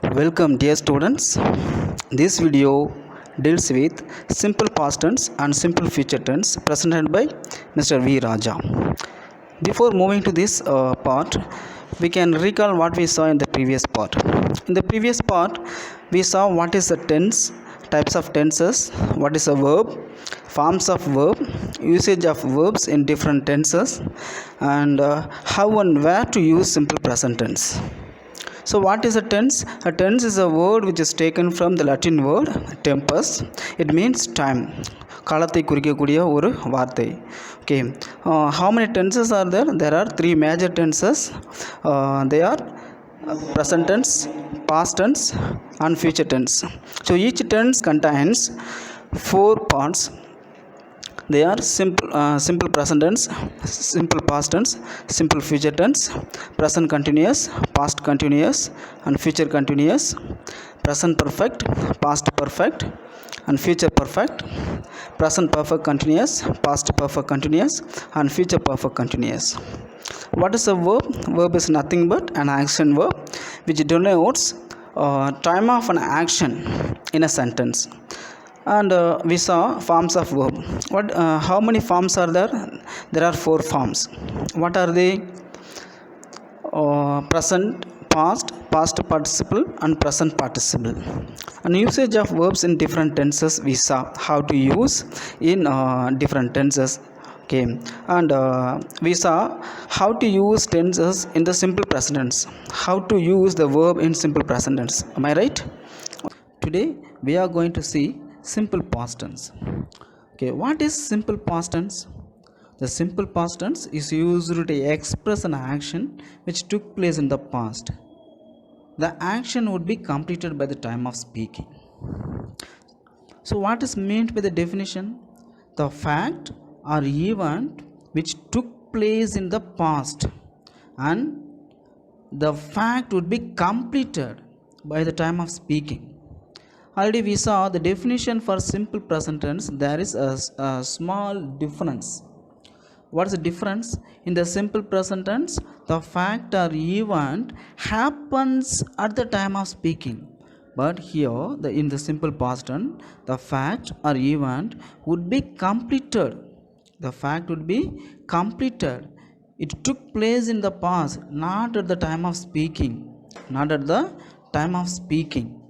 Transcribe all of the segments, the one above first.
Welcome dear students. This video deals with simple past tense and simple future tense presented by Mr. V. Raja. Before moving to this part, we can recall what we saw in the previous part. In the previous part, we saw what is the tense, types of tenses, what is a verb, forms of verb, usage of verbs in different tenses, and how and where to use simple present tense. So, what is a tense? A tense is a word which is taken from the Latin word tempus. It means time. காலத்தை குறிக்கக்கூடிய ஒரு வார்த்தை. Okay. How many tenses are there? There are three major tenses. They are present tense, past tense, and future tense. So each tense contains four parts. They are simple present tense, simple past tense, simple future tense, present continuous, past continuous, and future continuous, present perfect, past perfect, and future perfect, present perfect continuous, past perfect continuous, and future perfect continuous. What is a verb? Verb is nothing but an action verb which denotes time of an action in a sentence. And we saw forms of verb. How many forms are there? There are four forms. What are they? Present, past participle, and present participle. And usage of verbs in different tenses we saw how to use in different tenses. Okay, and we saw how to use tenses in the simple present tense. How to use the verb in simple present tense. Am I right? Today we are going to see simple past tense. Okay, what is simple past tense? The simple past tense is used to express an action which took place in the past. The action would be completed by the time of speaking. So what is meant by the definition? The fact or event which took place in the past and the fact would be completed by the time of speaking. Already we saw the definition for simple present tense. There is a small difference. What is the difference? In the simple present tense, the fact or event happens at the time of speaking. But here, in the simple past tense, the fact or event would be completed. The fact would be completed. It took place in the past, not at the time of speaking. Not at the time of speaking.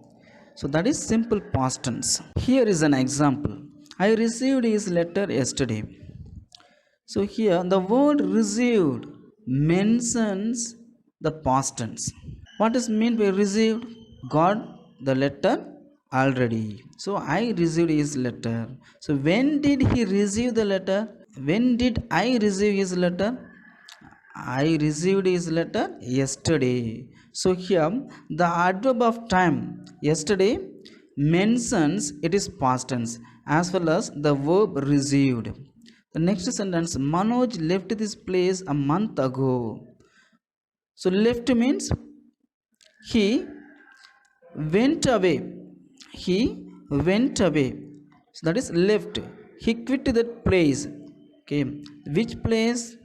So that is simple past tense. Here is an example. I received his letter yesterday. So here the word received mentions the past tense. What is meant by received? Got the letter already. So I received his letter. So when did he receive the letter? When did I receive his letter? I received his letter yesterday. So here the adverb of time yesterday mentions it is past tense as well as the verb received. The next sentence, Manoj left this place a month ago. So left means he went away. He went away. So that is left. He quit that place. Okay. Which place?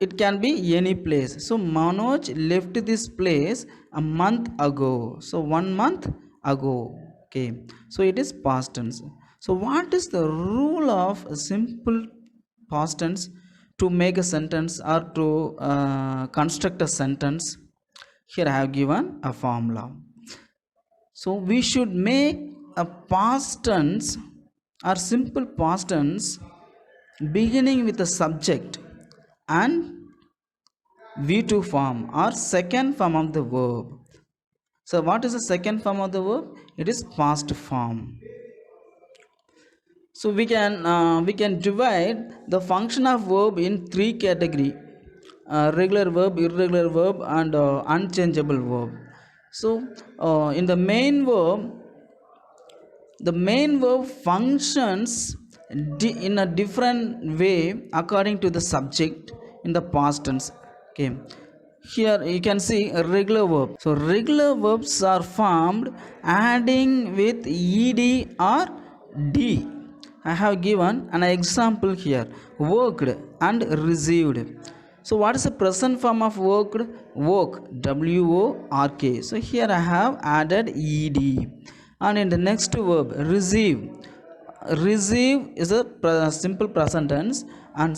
It can be any place. So Manoj left this place a month ago. So 1 month ago. Okay. So it is past tense. So what is the rule of a simple past tense to make a sentence or to construct a sentence? Here I have given a formula. So we should make a past tense or simple past tense beginning with a subject and V2 form or second form of the verb. So what is the second form of the verb? It is past form. So we can divide the function of verb in three categories: regular verb, irregular verb, and unchangeable verb. So in the main verb functions in a different way according to the subject in the past tense. Okay, here you can see a regular verb. So regular verbs are formed adding with ed or d. I have given an example here: worked and received. So what is the present form of worked? Work, work. So here I have added ed. And in the next verb, receive. Receive is a simple present tense, and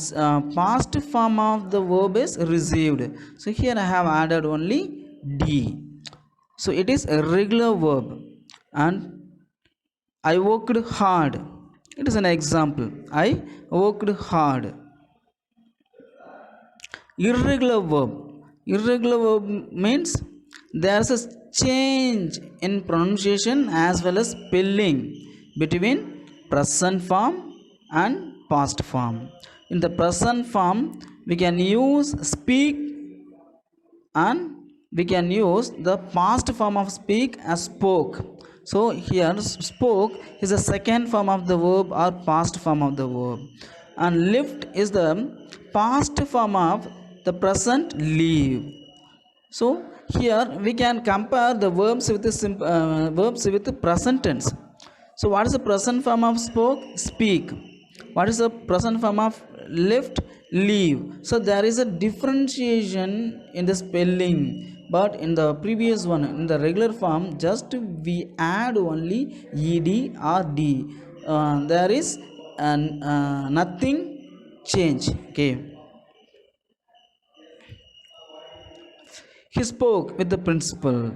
past form of the verb is received. So here I have added only d. So it is a regular verb. And I worked hard. It is an example. I worked hard. Irregular verb. Irregular verb means there is a change in pronunciation as well as spelling between present form and past form. In the present form, we can use speak, and we can use the past form of speak as spoke. So here spoke is the second form of the verb or past form of the verb, and lift is the past form of the present leave. So here we can compare the verbs with the verbs with the present tense. So what is the present form of spoke? Speak. What is the present form of lift? Leave. So there is a differentiation in the spelling, but in the previous one, in the regular form, just we add only ed or d. There is nothing change. Okay. He spoke with the principal.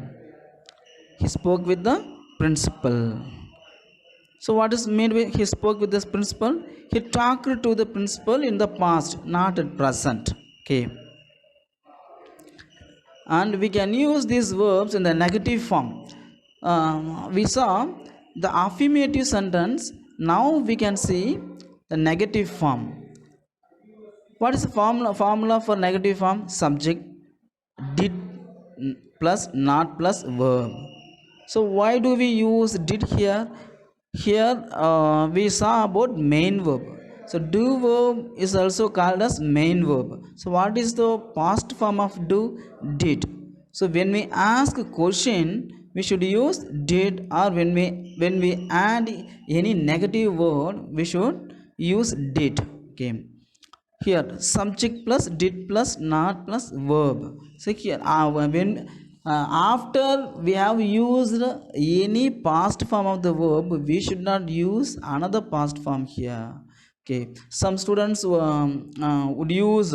He spoke with the principal. So what is made with he spoke with this principal? He talked to the principal in the past, not at present. Okay. And we can use these verbs in the negative form. We saw the affirmative sentence. Now we can see the negative form. What is the formula for negative form? Subject, did plus not plus verb. So why do we use did here? Here we saw about main verb. So do verb is also called as main verb. So what is the past form of do? Did. So when we ask a question, we should use did, or when we add any negative word, we should use did. Okay. Here subject plus did plus not plus verb. So here when after we have used any past form of the verb, we should not use another past form here. Okay. Some students would use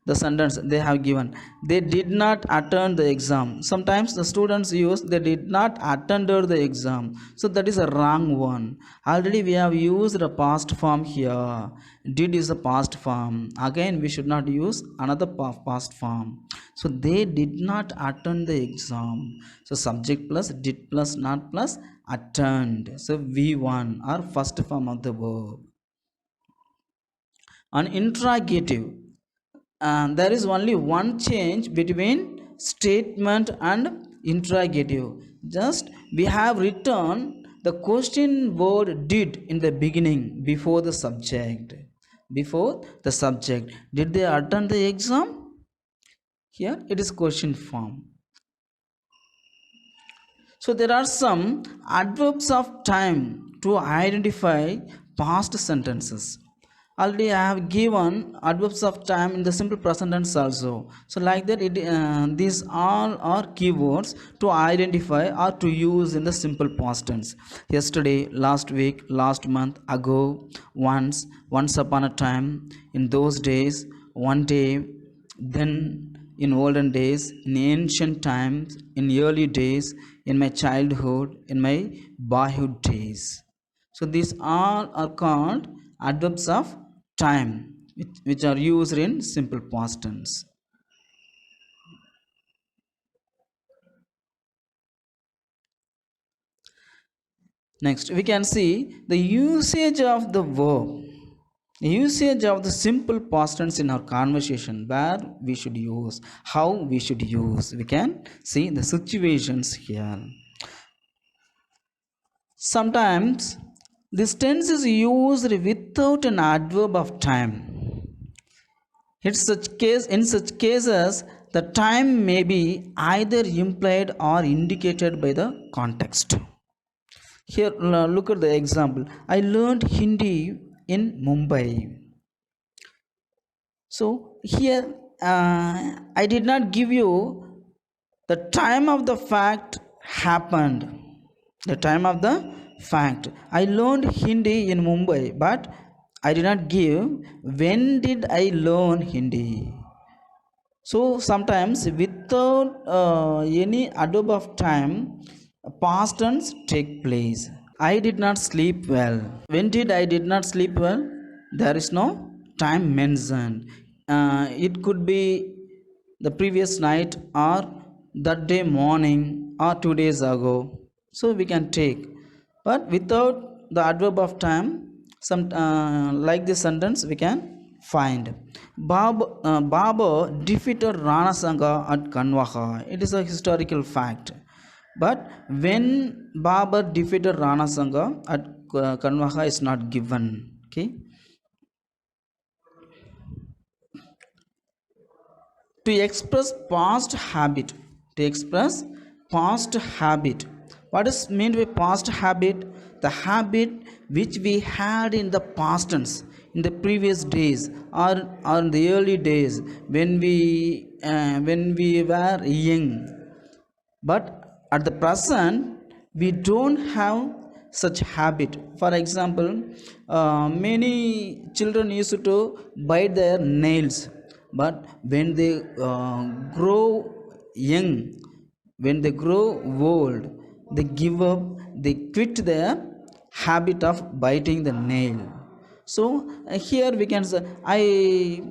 the sentence they have given, they did not attend the exam. Sometimes the students use they did not attend the exam. So that is a wrong one. Already we have used the past form here. Did is the past form. Again we should not use another past form. So they did not attend the exam. So subject plus did plus not plus attend. So v1 or first form of the verb. An interrogative, there is only one change between statement and interrogative. Just we have written the question word did in the beginning before the subject. Before the subject, did they attend the exam? Here it is question form. So there are some adverbs of time to identify past sentences. Already I have given adverbs of time in the simple present tense also. So like that these all are keywords to identify or to use in the simple past tense. Yesterday, last week, last month, ago, once upon a time, in those days, one day, then, in olden days, in ancient times, in early days, in my childhood, in my boyhood days. So these all are called adverbs of time, which are used in simple past tense. Next, we can see the usage of the verb, the usage of the simple past tense in our conversation, where we should use, how we should use. We can see the situations here. Sometimes this tense is used without an adverb of time. In such cases, the time may be either implied or indicated by the context. Here, look at the example. I learned Hindi in Mumbai. So here I did not give you the time of the fact happened. The time of the fact. I learned Hindi in Mumbai, but I did not give when did I learn Hindi. So sometimes without any adverb of time, past tense take place. I did not sleep well. When did I did not sleep well? There is no time mentioned. It could be the previous night or that day morning or 2 days ago. So we can take, but without the adverb of time, some like this sentence we can find. Baba defeated Rana Sanga at Kanwaha. It is a historical fact. But when Babur defeated Rana Sanga at Kanwaha is not given. Okay. To express past habit. To express past habit. What is meant by past habit? The habit which we had in the past tense, in the previous days, or in the early days when we were young. But at the present we don't have such habit. For example, many children used to bite their nails, but when they grow young, when they grow old, they give up, they quit their habit of biting the nail. So here we can say I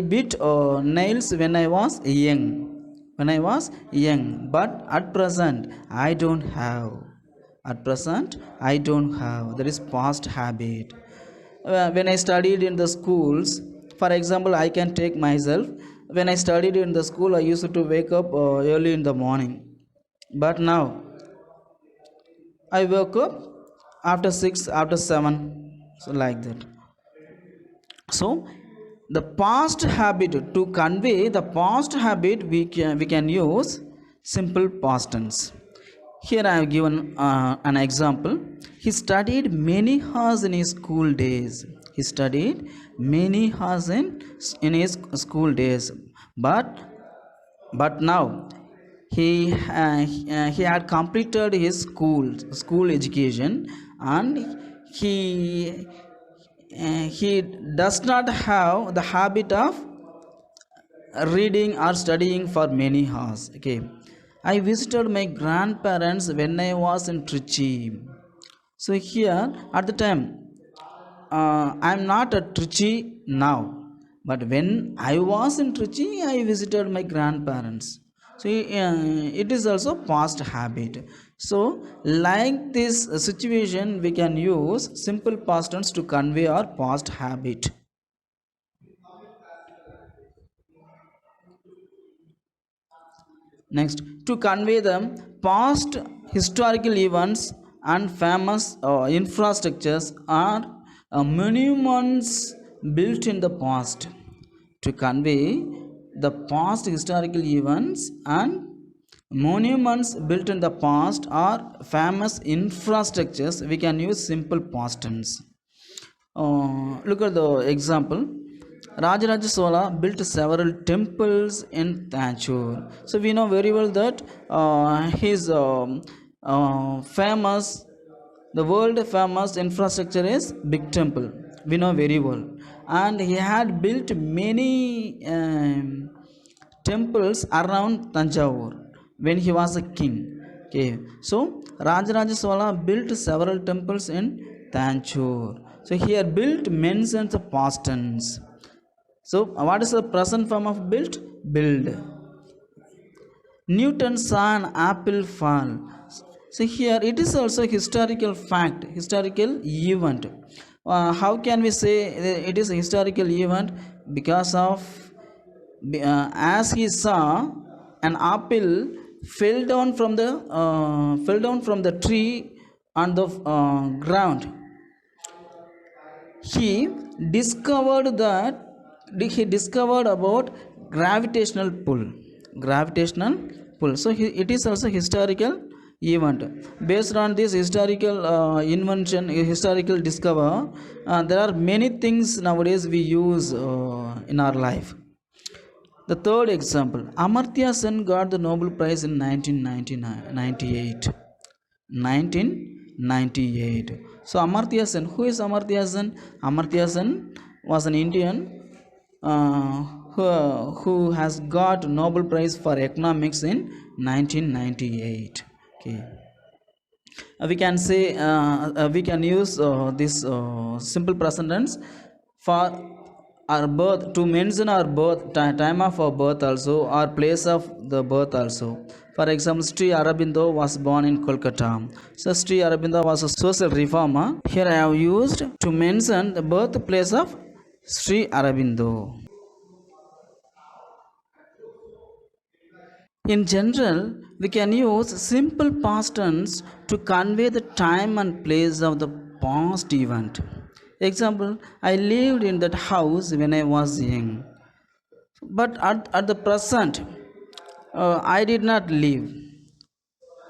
bit nails when I was young, when I was young, but at present I don't have. At present I don't have. That is past habit. When I studied in the schools, for example, I can take myself. When I studied in the school, I used to wake up early in the morning, but now I woke up after 6, after 7, so like that. So the past habit, to convey the past habit, we can use simple past tense. Here I have given an example. He studied many hours in his school days. He studied many hours in his school days, but now he had completed his school education, and he he does not have the habit of reading or studying for many hours. Okay. I visited my grandparents when I was in Trichy. So here at the time, I'm not at Trichy now, but when I was in Trichy, I visited my grandparents. So it is also past habit. So like this situation, we can use simple past tense to convey our past habit. Next, to convey the past historical events and famous infrastructures or monuments built in the past. To convey the past historical events and monuments built in the past or famous infrastructures, we can use simple past tense. Look at the example. Rajaraja Chola built several temples in Tanjore. So we know very well that his famous, the world famous infrastructure is big temple. We know very well, and he had built many temples around Tanjore when he was a king. Okay, so Rajaraja Chola built several temples in Tanjore. So here built mentions the past tense. So what is the present form of built? Build. Newton saw an apple fall. So here it is also historical fact, historical event. How can we say it is a historical event? Because of as he saw an apple fell down from the tree on the ground, he discovered about gravitational pull. So it is also historical event. Based on this historical invention, historical discover, there are many things nowadays we use in our life. The third example, Amartya Sen got the Nobel Prize in 1998. 1998. So Amartya Sen, who is Amartya Sen? Amartya Sen was an Indian uh, who has got Nobel Prize for economics in 1998. Okay. We can use this simple present tense for our birth, to mention our birth, time of our birth also, or place of the birth also. For example, Sri Aurobindo was born in Kolkata. So Sri Aurobindo was a social reformer. Here I have used to mention the birthplace of Sri Aurobindo. In general, we can use simple past tense to convey the time and place of the past event. Example, I lived in that house when I was young. But at the present, I did not live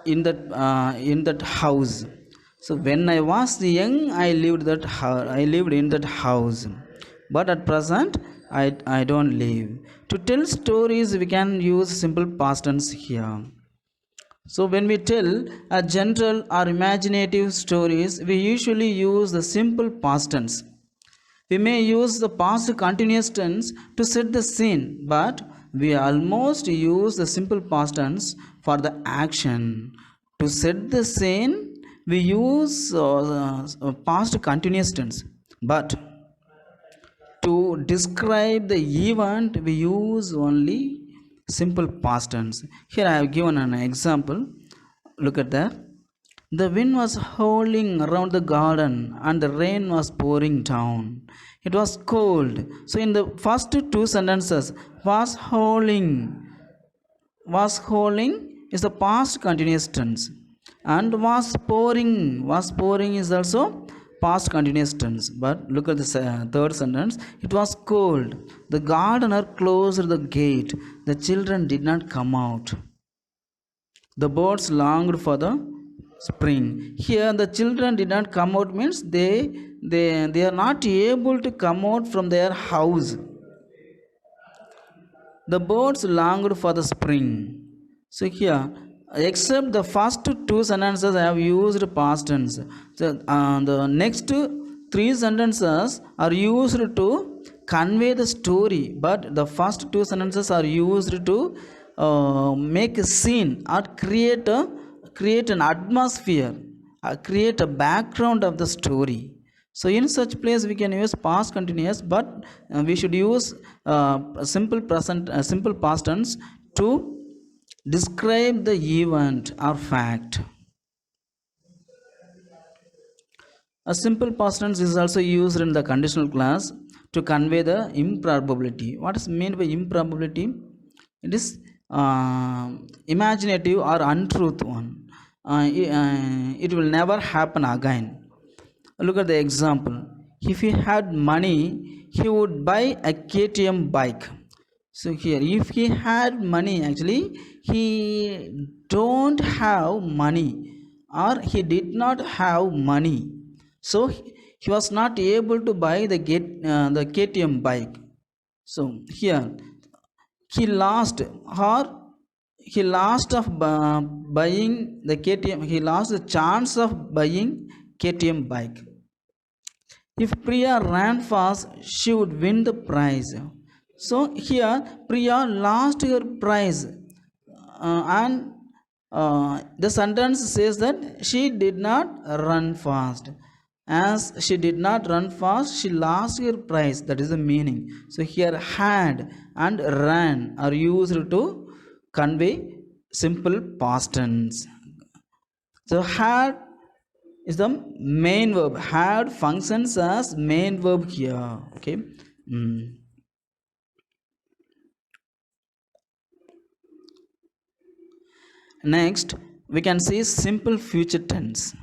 in that house. So when I was young, I lived in that house. But at present, I don't live. To tell stories, we can use simple past tense here. So when we tell a general or imaginative stories, we usually use the simple past tense. We may use the past continuous tense to set the scene, but we almost use the simple past tense for the action. To set the scene, we use past continuous tense, but to describe the event, we use only simple past tense. Here I have given an example. Look at that. The wind was howling around the garden and the rain was pouring down. It was cold. So, in the first two sentences, was howling is the past continuous tense, and was pouring is also past continuous tense. But look at the third sentence, it was cold. The gardener closed the gate. The children did not come out. The birds longed for the spring. Here the children did not come out means they are not able to come out from their house. The birds longed for the spring. So here, except the first two sentences, I have used past tense. The next three sentences are used to convey the story, but the first two sentences are used to make a scene or create an atmosphere, create a background of the story. So in such place we can use past continuous, but we should use simple past tense to describe the event or fact. A simple past tense is also used in the conditional clause to convey the improbability. What is meant by improbability? It is imaginative or untruth one. It will never happen again. Look at the example. If he had money, he would buy a KTM bike. So here, if he had money, actually he don't have money, or he did not have money. So he was not able to buy the KTM bike. So here he lost of buying the KTM. He lost the chance of buying KTM bike. If Priya ran fast, she would win the prize. So here Priya lost her prize, and the sentence says that she did not run fast. As she did not run fast, she lost her prize. That is the meaning. So here had and ran are used to convey simple past tense. So had is the main verb. Had functions as main verb here. Okay. Next, we can see simple future tense.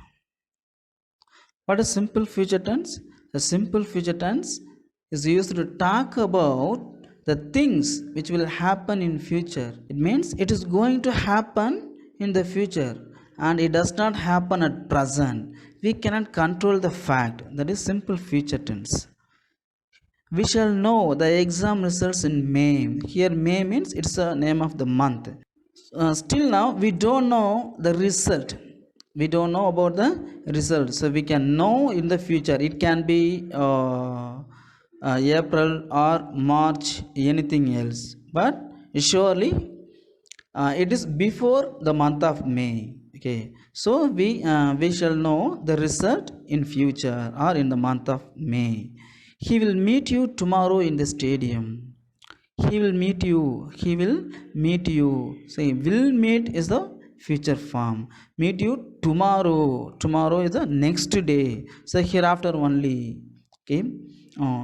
What is simple future tense? The simple future tense is used to talk about the things which will happen in future. It means it is going to happen in the future and it does not happen at present. We cannot control the fact. That is simple future tense. We shall know the exam results in May. Here May means it's the name of the month. Still now we don't know the result. We don't know about the result, so we can know in the future. It can be April or March, anything else, but surely it is before the month of May. Okay, so we shall know the result in future or in the month of May. He will meet you tomorrow in the stadium. He will meet you. He will meet you. Say will meet is the future form. Meet you tomorrow. Tomorrow is the next day, so hereafter only. Okay,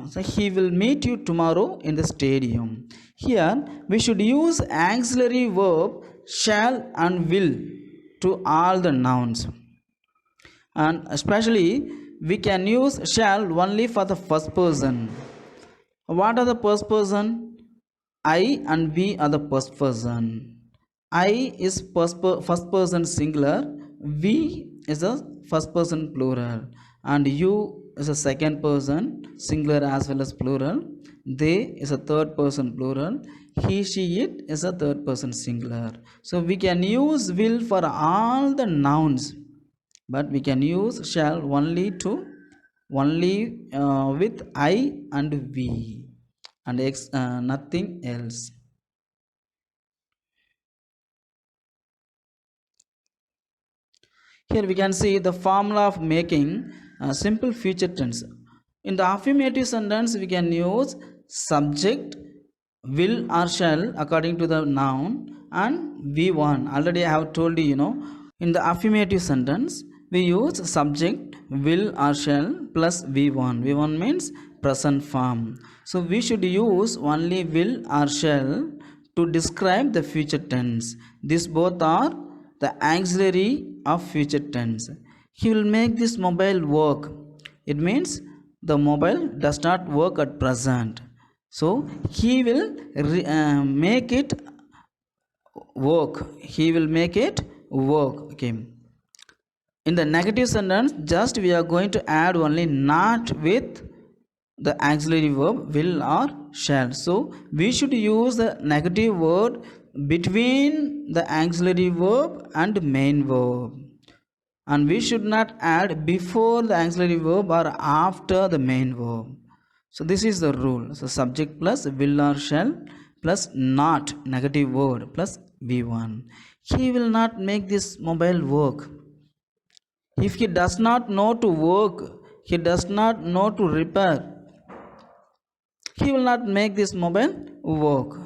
so he will meet you tomorrow in the stadium. Here we should use auxiliary verb shall and will to all the nouns, and especially we can use shall only for the first person. What are the first person? I and we are the first person. I is first person singular, we is a first person plural, and you is a second person singular as well as plural. They is a third person plural. He, she, it is a third person singular. So we can use will for all the nouns, but we can use shall only to only with I and we, and nothing else. Here we can see the formula of making simple future tense. In the affirmative sentence, we can use subject, will or shall according to the noun, and V1. Already I have told you. In the affirmative sentence, we use subject, will or shall plus V1. V1 means present form. So we should use only will or shall to describe the future tense. These both are the auxiliary of future tense. He will make this mobile work. It means the mobile does not work at present. So he will make it work. He will make it work. Okay. In the negative sentence, just we are going to add only not with the auxiliary verb will or shall. So we should use the negative word between the auxiliary verb and main verb, and we should not add before the auxiliary verb or after the main verb. So this is the rule. So subject plus will or shall plus not negative word plus V1. He will not make this mobile work. If he does not know to work, he does not know to repair, he will not make this mobile work.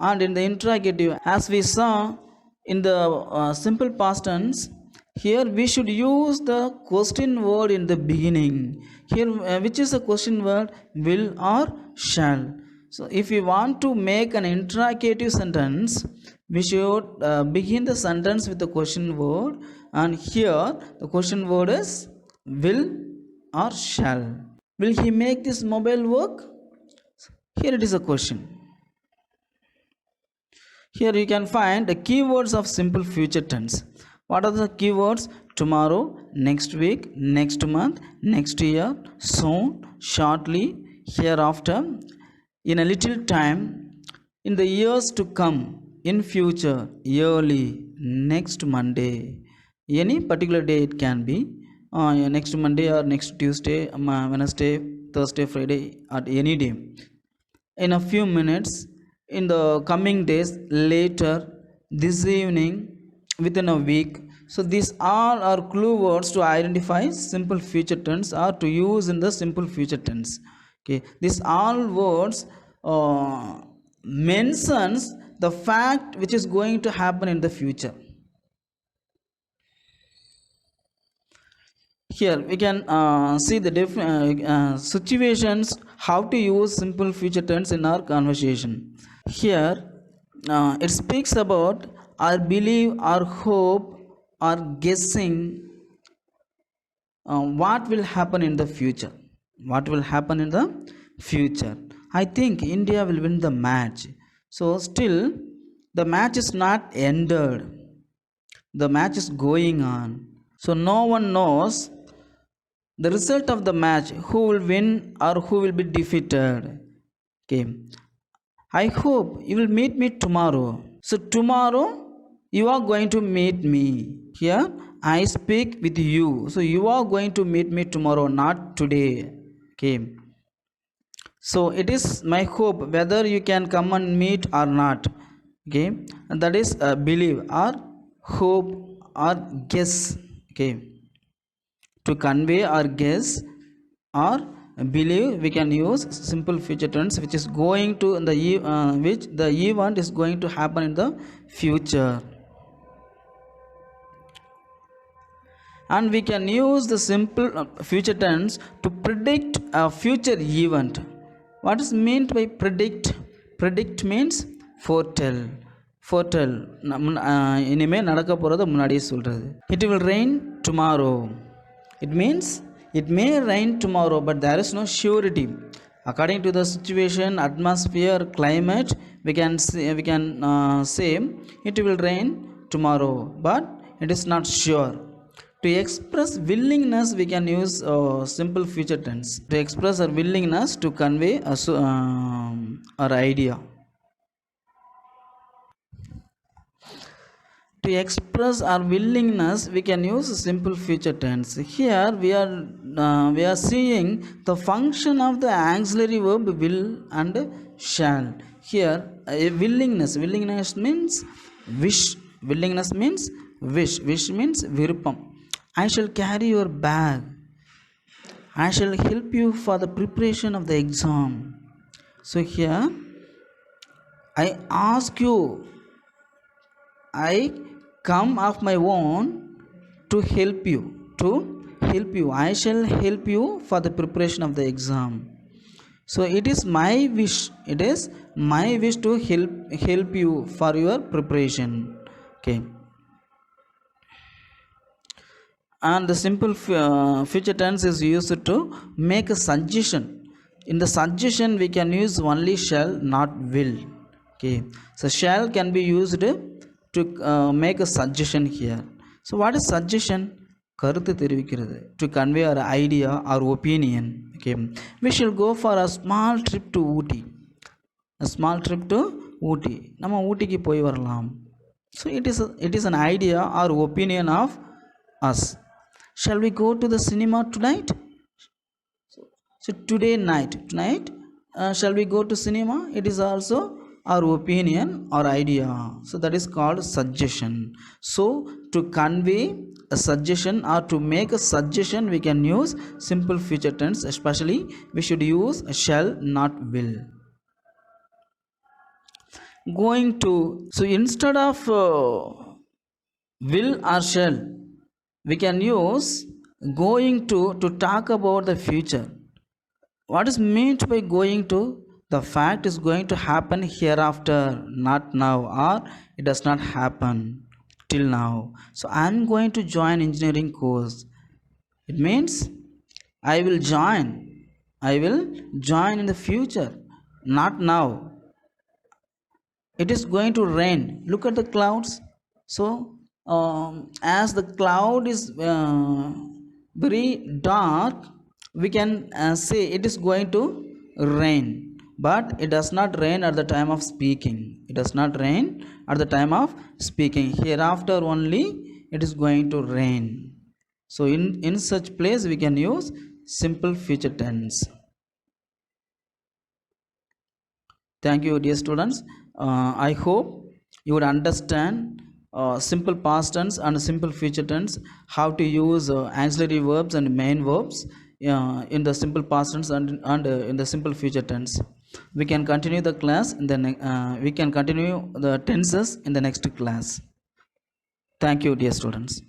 And in the interrogative, as we saw in the simple past tense, here we should use the question word in the beginning. Here which is the question word? Will or shall. So if we want to make an interrogative sentence, we should begin the sentence with the question word, and here the question word is will or shall. Will he make this mobile work? Here it is a question. Here you can find the keywords of simple future tense. What are the keywords? Tomorrow, next week, next month, next year, soon, shortly, hereafter, in a little time, in the years to come, in future, yearly, next Monday. Any particular day it can be. Next Monday or next Tuesday, Wednesday, Thursday, Friday, at any day. In a few minutes, in the coming days, later, this evening, within a week. So these all are clue words to identify simple future tense or to use in the simple future tense. Okay, these all words mentions the fact which is going to happen in the future. Here we can see the different situations how to use simple future tense in our conversation. Here it speaks about our belief, our hope, or guessing what will happen in the future. What will happen in the future? I think India will win the match. So still the match is not ended. The match is going on. So no one knows the result of the match, who will win or who will be defeated. Okay, I hope you will meet me tomorrow. So tomorrow you are going to meet me. Here I speak with you, so you are going to meet me tomorrow, not today. Okay, so it is my hope whether you can come and meet or not. Okay, and that is believe or hope or guess. Okay, to convey or guess or believe, we can use simple future tense which is going to the which the event is going to happen in the future. And we can use the simple future tense to predict a future event. What is meant by predict? Predict means foretell. Foretell இனிமே நடக்க போறத முன்னாடியே சொல்றது. It will rain tomorrow. It means it may rain tomorrow, but there is no surety. According to the situation, atmosphere, climate, we can say it will rain tomorrow, but it is not sure. To express willingness, we can use simple future tense. To express our willingness to convey our idea. To express our willingness, we can use simple future tense. Here we are seeing the function of the auxiliary verb will and shall. Here willingness means wish. Willingness means wish. Wish means viruppam. I shall carry your bag. I shall help you for the preparation of the exam. So here I ask you, I come of my own to help you. I shall help you for the preparation of the exam. So it is my wish. It is my wish to help you for your preparation. Okay, and the simple future tense is used to make a suggestion. In the suggestion we can use only shall, not will. Okay, so shall can be used to make a suggestion here. So what is suggestion? கருத்து தெரிவிக்கிறது, to convey our idea or opinion. Okay, we shall go for a small trip to Ooty. A small trip to Ooty. நம்ம ஊட்டிக்கு போய் வரலாம். So it is an idea or opinion of us. Shall we go to the cinema tonight? So today night, shall we go to cinema? It is also our opinion or idea. So that is called suggestion. So to convey a suggestion or to make a suggestion, we can use simple future tense. Especially we should use shall, not will. Going to, so instead of will or shall, we can use going to talk about the future. What is meant by going to? The fact is going to happen hereafter, not now, or it does not happen till now. So I am going to join engineering course. It means I will join in the future, not now. It is going to rain. Look at the clouds. So as the cloud is very dark, we can say it is going to rain, but it does not rain at the time of speaking. It does not rain at the time of speaking. Hereafter only it is going to rain. So in such place we can use simple future tense. Thank you, dear students. I hope you would understand simple past tense and simple future tense, how to use auxiliary verbs and main verbs in the simple past tense and in the simple future tense. We can continue the class in the we can continue the tenses in the next class. Thank you, dear students.